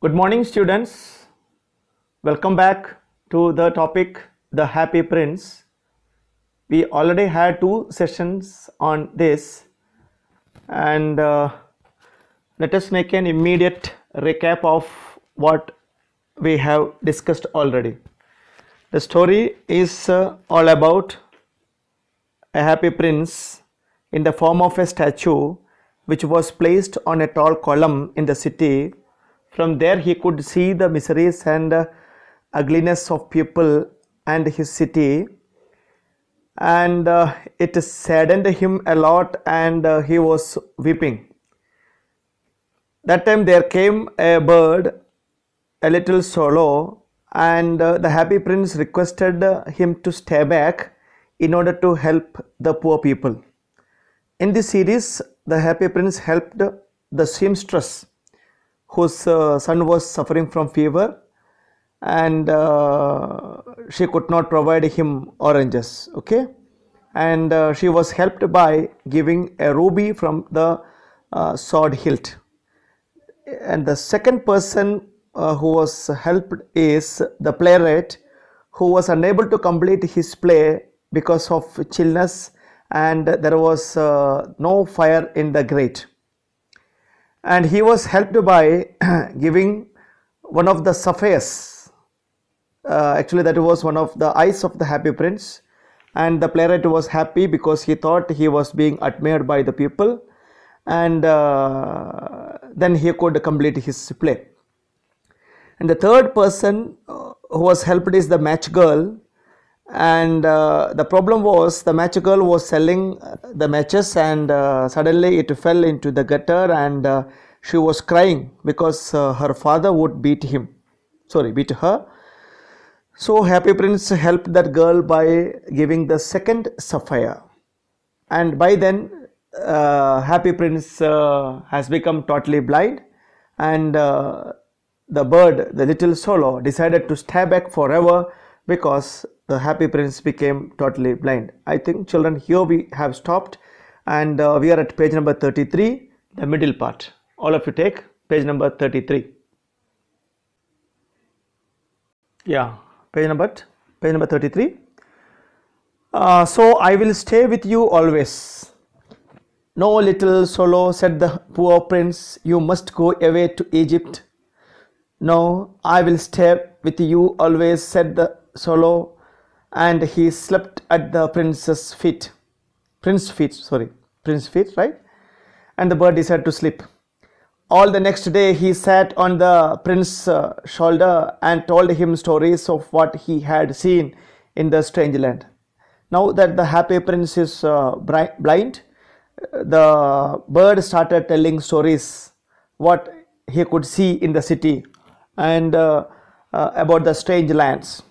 Good morning, students. Welcome back to the topic The Happy Prince. We already had two sessions on this, and let us make an immediate recap of what we have discussed already. The story is all about a happy prince in the form of a statue which was placed on a tall column in the city. From there he could see the miseries and ugliness of people and his city, and it saddened him a lot, and he was weeping. That time there came a bird, a little swallow, and the happy prince requested him to stay back in order to help the poor people. In this series, the happy prince helped the seamstress whose son was suffering from fever, and she could not provide him oranges. Okay, and she was helped by giving a ruby from the sword hilt. And the second person who was helped is the playwright, who was unable to complete his play because of chillness, and there was no fire in the grate, and he was helped by giving one of the sapphires. Actually that was one of the eyes of the happy prince, and the playwright was happy because he thought he was being admired by the people, and then he could complete his play. And the third person who was helped is the match girl, and the problem was the match girl was selling the matches, and suddenly it fell into the gutter, and she was crying because her father would beat her. So happy prince helped that girl by giving the second sapphire, and by then happy prince has become totally blind, and the bird, the little swallow, decided to stay back forever because the happy prince became totally blind. I think, children, here we have stopped, and we are at page number 33, the middle part. All of you take page number 33. Yeah, page number 33. So I will stay with you always. No, little swallow, said the poor prince, you must go away to Egypt. No, I will stay with you always, said the swallow, and he slept at the prince's feet. Prince's feet, right? And the bird decided to sleep. All the next day he sat on the prince's shoulder and told him stories of what he had seen in the strange land. Now that the happy prince is blind, the bird started telling stories what he could see in the city, and about the strange lands.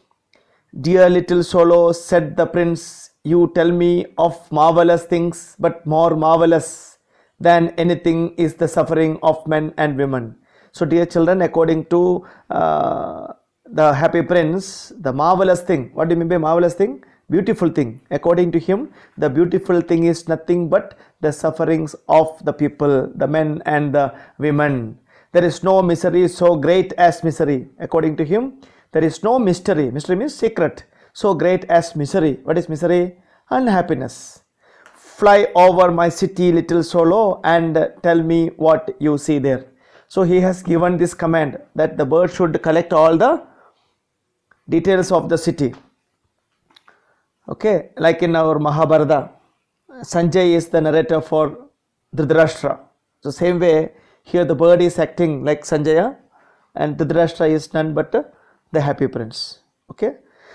Dear little swallow, said the prince, you tell me of marvelous things, but more marvelous than anything is the suffering of men and women. So dear children, according to the happy prince, the marvelous thing, what do you mean by marvelous thing? Beautiful thing. According to him, the beautiful thing is nothing but the sufferings of the people, the men and the women. There is no misery so great as misery. According to him, there is no mystery. Mystery means secret. So great as misery. What is misery? Unhappiness. Fly over my city, little swallow, and tell me what you see there. So he has given this command that the bird should collect all the details of the city. Okay, like in our Mahabharata, Sanjay is the narrator for Dhritarashtra. So same way, here the bird is acting like Sanjaya, and Dhritarashtra is none but the happy prince. Okay,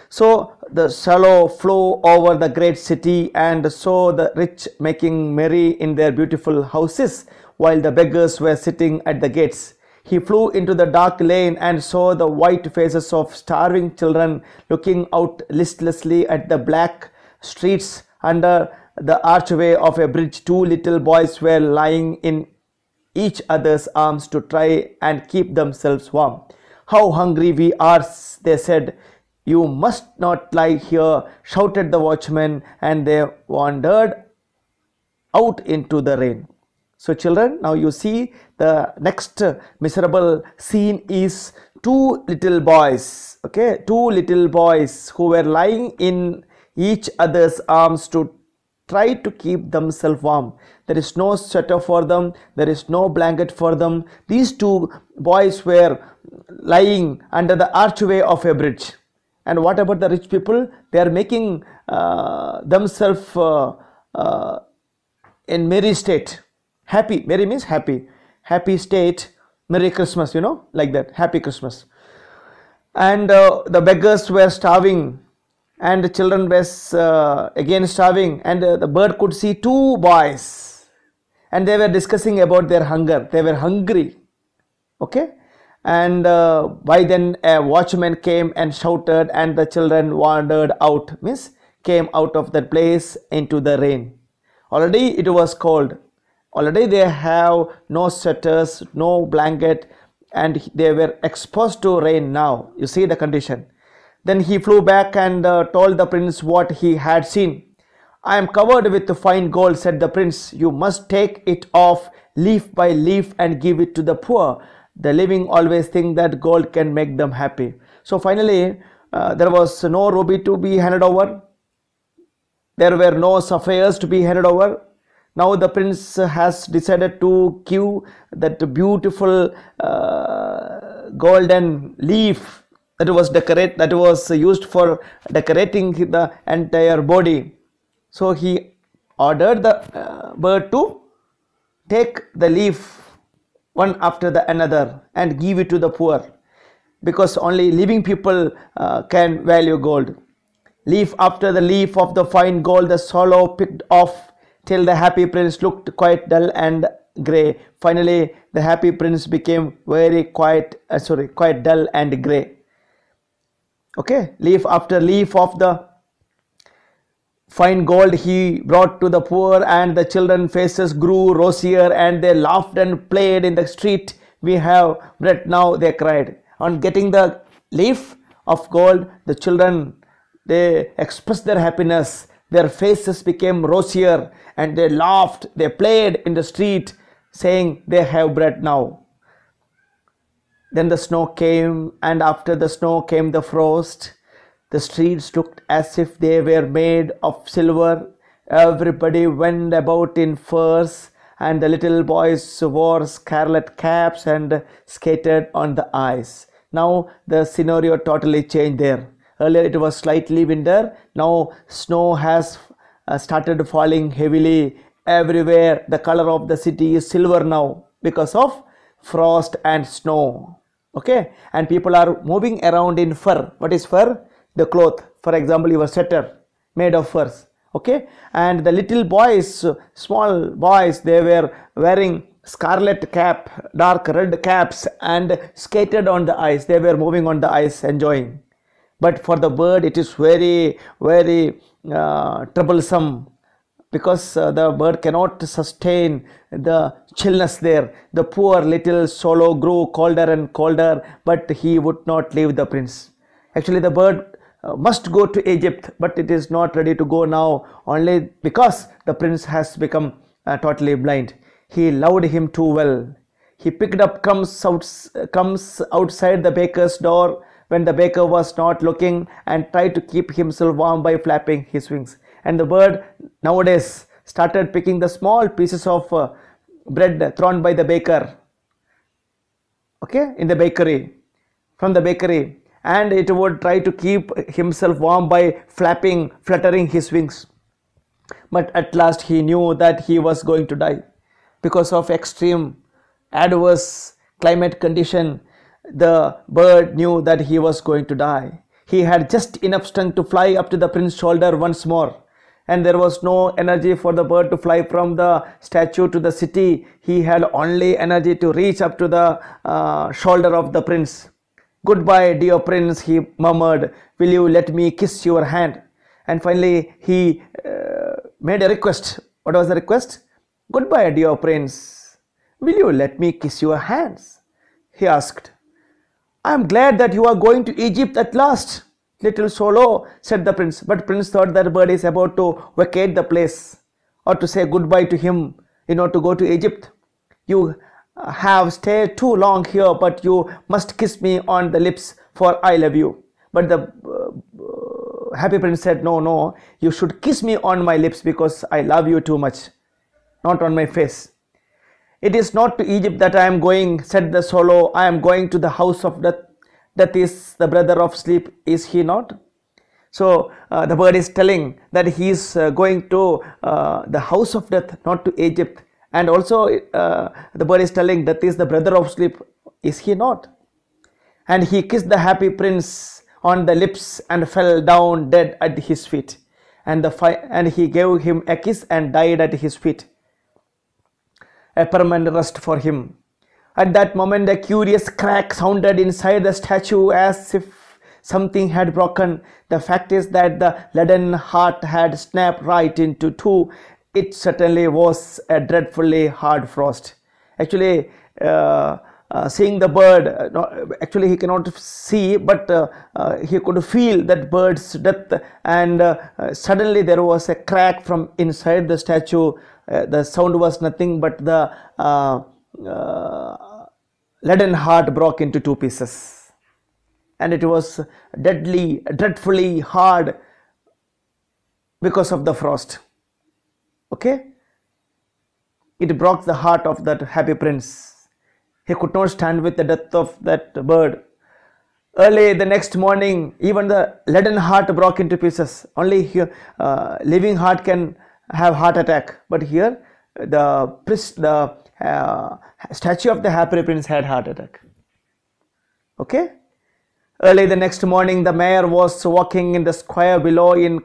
so the swallow flew over the great city and saw the rich making merry in their beautiful houses, while the beggars were sitting at the gates. He flew into the dark lane and saw the white faces of starving children looking out listlessly at the black streets. Under the archway of a bridge, two little boys were lying in each other's arms to try and keep themselves warm. How hungry we are, they said. You must not lie here, shouted the watchman, and they wandered out into the rain. So children, now you see the next miserable scene is two little boys, okay, two little boys who were lying in each other's arms to try to keep themselves warm. There is no sweater for them, there is no blanket for them. These two boys were lying under the archway of a bridge. And what about the rich people? They are making themselves in merry state. Happy, merry means happy. Happy state, Merry Christmas, you know, like that, Happy Christmas. And the beggars were starving, and the children were again starving, and the bird could see two boys, and they were discussing about their hunger. They were hungry, okay. And by then a watchman came and shouted, and the children wandered out, means came out of that place into the rain. Already it was cold. Already they have no sweaters, no blanket, and they were exposed to rain now. You see the condition. Then he flew back and told the prince what he had seen. I am covered with fine gold, said the prince. You must take it off leaf by leaf and give it to the poor. The living always think that gold can make them happy. So finally, there was no ruby to be handed over. There were no sapphires to be handed over. Now the prince has decided to give that beautiful golden leaf that was used for decorating the entire body. So he ordered the bird to take the leaf one after the another and give it to the poor, because only living people can value gold. Leaf after the leaf of the fine gold the swallow picked off, till the happy prince looked quite dull and grey. Finally, the happy prince became quite dull and grey. Okay, leaf after leaf of the fine gold he brought to the poor, and the children's faces grew rosier, and they laughed and played in the street. We have bread now, they cried. On getting the leaf of gold, the children, they expressed their happiness. Their faces became rosier, and they laughed, they played in the street, saying they have bread now. Then the snow came, and after the snow came the frost. The streets looked as if they were made of silver. Everybody went about in furs, and the little boys wore scarlet caps and skated on the ice. Now the scenario totally changed there. Earlier it was slightly winter. Now snow has started falling heavily everywhere. The color of the city is silver now because of frost and snow. Okay, and people are moving around in fur. What is fur? The cloth. For example, your sweater made of furs. Okay, and the little boys, small boys, they were wearing scarlet cap, dark red caps, and skated on the ice. They were moving on the ice, enjoying. But for the bird, it is very troublesome, because the bird cannot sustain the chillness there. The poor little swallow grew colder and colder, but he would not leave the prince. Actually, the bird must go to Egypt, but it is not ready to go now, only because the prince has become totally blind. He loved him too well. He picked up crumbs outside the baker's door when the baker was not looking, and tried to keep himself warm by flapping his wings. And the bird nowadays started picking the small pieces of bread thrown by the baker, okay, in the bakery, from the bakery, and it would try to keep himself warm by fluttering his wings. But at last he knew that he was going to die because of extreme adverse climate condition. The bird knew that he was going to die. He had just enough strength to fly up to the prince's shoulder once more, and there was no energy for the bird to fly from the statue to the city. He had only energy to reach up to the shoulder of the prince. Goodbye, dear prince, he murmured. Will you let me kiss your hand? And finally he made a request. What was the request? Goodbye, dear prince. Will you let me kiss your hands? He asked. I am glad that you are going to Egypt at last, little swallow, said the prince. But prince thought that bird is about to vacate the place, or to say goodbye to him. to go to Egypt. You have stayed too long here, but you must kiss me on the lips, for I love you. But the happy prince said, no, no, you should kiss me on my lips because I love you too much, not on my face. It is not to Egypt that I am going, said the swallow. I am going to the house of death. Death is the brother of sleep, is he not? So the bird is telling that he is going to the house of death, not to Egypt. And also the bird is telling death is the brother of sleep, is he not? And he kissed the happy prince on the lips and fell down dead at his feet. And he gave him a kiss and died at his feet, a permanent rest for him. At that moment, a curious crack sounded inside the statue as if something had broken. The fact is that the leaden heart had snapped right into two. It certainly was a dreadfully hard frost. Actually, seeing the bird, actually he cannot see, but he could feel that bird's death, and suddenly there was a crack from inside the statue. The sound was nothing but the leaden heart broke into two pieces, and it was dreadfully hard because of the frost. Okay, it broke the heart of that happy prince. He could not stand with the death of that bird. Early the next morning, even the leaden heart broke into pieces. Only here, living heart can have heart attack, but here the statue of the happy prince had heart attack. Okay. Early the next morning, the mayor was walking in the square below in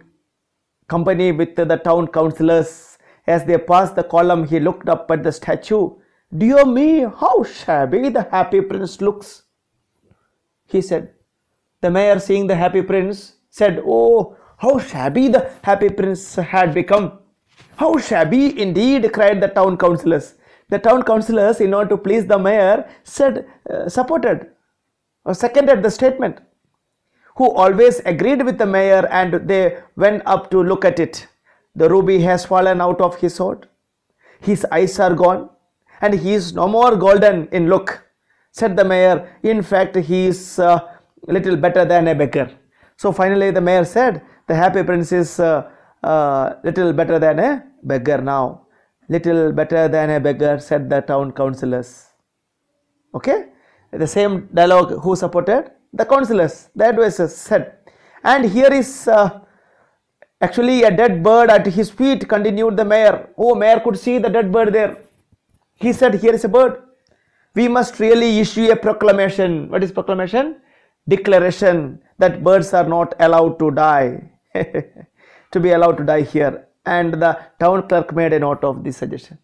company with the town councillors. As they passed the column, he looked up at the statue. Dear me, how shabby the happy prince looks, he said. The mayor, seeing the happy prince, said, oh, how shabby the happy prince had become. How shabby indeed, cried the town councillors. The town councillors, in order to please the mayor, seconded the statement, who always agreed with the mayor, and they went up to look at it. The ruby has fallen out of his sword. His eyes are gone, and he is no more golden in look, said the mayor. In fact, he is little better than a beggar. So finally the mayor said, the happy prince is little better than a beggar now. Little better than a beggar, said the town councillors. Okay, the same dialogue who supported? The councillors, the advisors said. And here is actually a dead bird at his feet, continued the mayor. Oh, mayor could see the dead bird there. He said, here is a bird. We must really issue a proclamation. What is proclamation? Declaration that birds are not allowed to die. To be allowed to die here. And the town clerk made a note of this suggestion.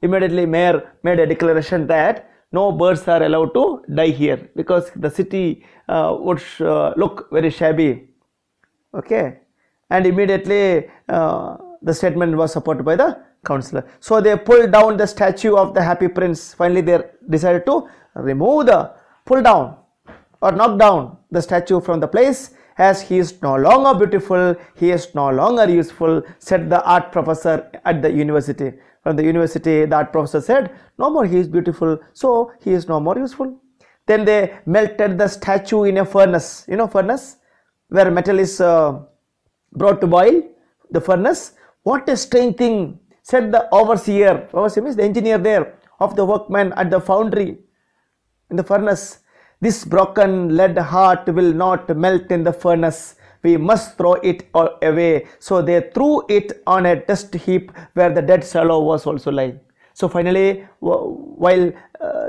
Immediately mayor made a declaration that no birds are allowed to die here, because the city would look very shabby. Okay, and immediately the statement was supported by the councillor. So they pulled down the statue of the happy prince. Finally they decided to pull down or knock down the statue from the place, as he is no longer beautiful, he is no longer useful, said the art professor at the university. From the university, the art professor said, no more he is beautiful, so he is no more useful. Then they melted the statue in a furnace. You know furnace, where metal is brought to boil, the furnace. What a strange thing, said the overseer. Overseer means the engineer there of the workmen at the foundry in the furnace. This broken lead heart will not melt in the furnace. We must throw it away. So they threw it on a dust heap where the dead swallow was also lying. So finally, while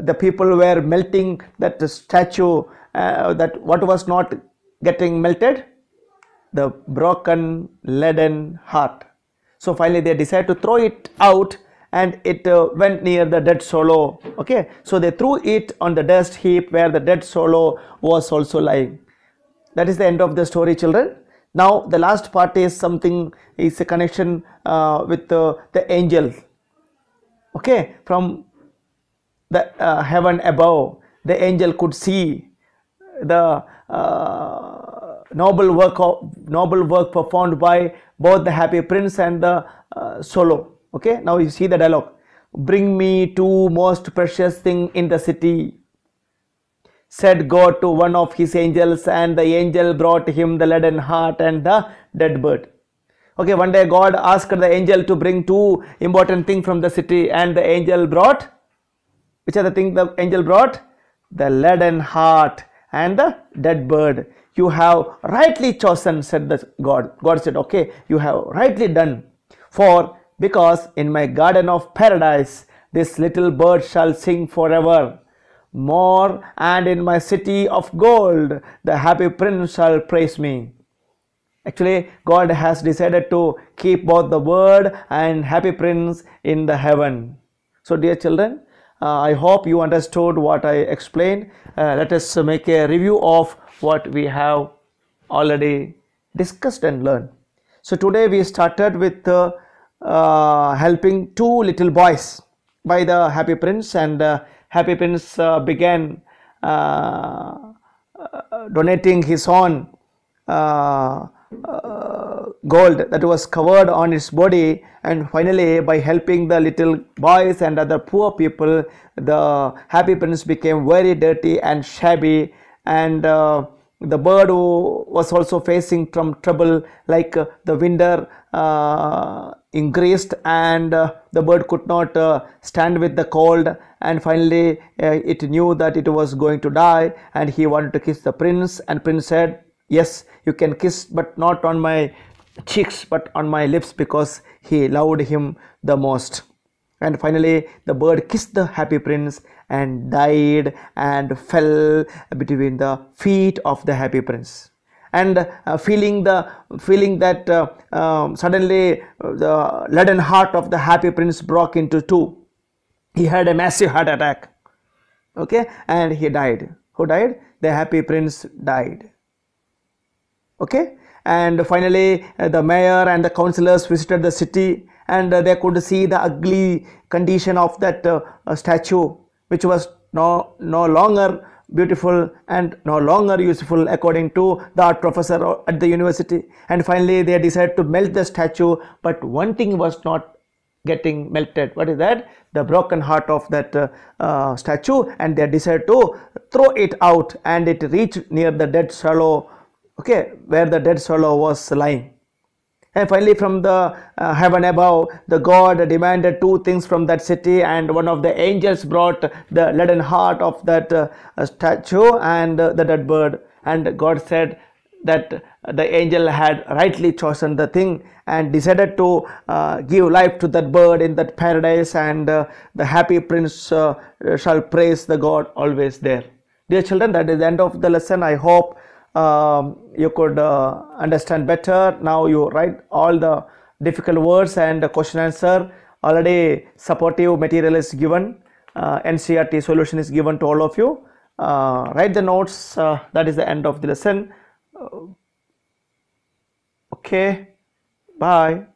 the people were melting that statue, that what was not getting melted? The broken leaden heart. So finally they decided to throw it out, and it went near the dead swallow. Okay, so they threw it on the dust heap where the dead swallow was also lying. That is the end of the story, children. Now the last part is something, is a connection with the angel. Okay, from the heaven above, the angel could see the noble work performed by both the happy prince and the swallow. Okay, now you see the dialogue. bring me two most precious things in the city, said God to one of his angels, and the angel brought him the leaden heart and the dead bird. Okay, one day God asked the angel to bring two important things from the city, and the angel brought, which are the things the angel brought? The leaden heart and the dead bird. You have rightly chosen, said the God. God said, okay, you have rightly done. For because in my garden of paradise this little bird shall sing forever more, and in my city of gold the happy prince shall praise me. Actually, God has decided to keep both the bird and happy prince in the heaven. So dear children, I hope you understood what I explained. Let us make a review of what we have already discussed and learned. So today we started with helping two little boys by the happy prince, and happy prince began donating his own gold that was covered on his body, and finally by helping the little boys and other poor people, the happy prince became very dirty and shabby, and the bird who was also facing some trouble, like the winter increased, and the bird could not stand with the cold, and finally it knew that it was going to die, and he wanted to kiss the prince, and prince said, yes, you can kiss, but not on my cheeks but on my lips, because he loved him the most. And finally the bird kissed the happy prince and died and fell between the feet of the happy prince. And feeling that suddenly the leaden heart of the happy prince broke into two. He had a massive heart attack. Okay, and he died. Who died? The happy prince died. Okay, and finally the mayor and the councillors visited the city, and they could see the ugly condition of that statue, which was no longer beautiful and no longer useful according to the art professor at the university. And finally they decided to melt the statue, but one thing was not getting melted. What is that? The broken heart of that statue, and they decided to throw it out, and it reached near the dead swallow, okay, where the dead swallow was lying. And finally from the heaven above, the God demanded two things from that city, and one of the angels brought the leaden heart of that statue and the dead bird. And God said that the angel had rightly chosen the thing and decided to give life to that bird in that paradise, and the happy prince shall praise the God always there. Dear children, that is the end of the lesson. I hope you could understand better. Now you write all the difficult words and the question answer. Already supportive material is given, NCERT solution is given to all of you. Write the notes. That is the end of the lesson. Okay, bye.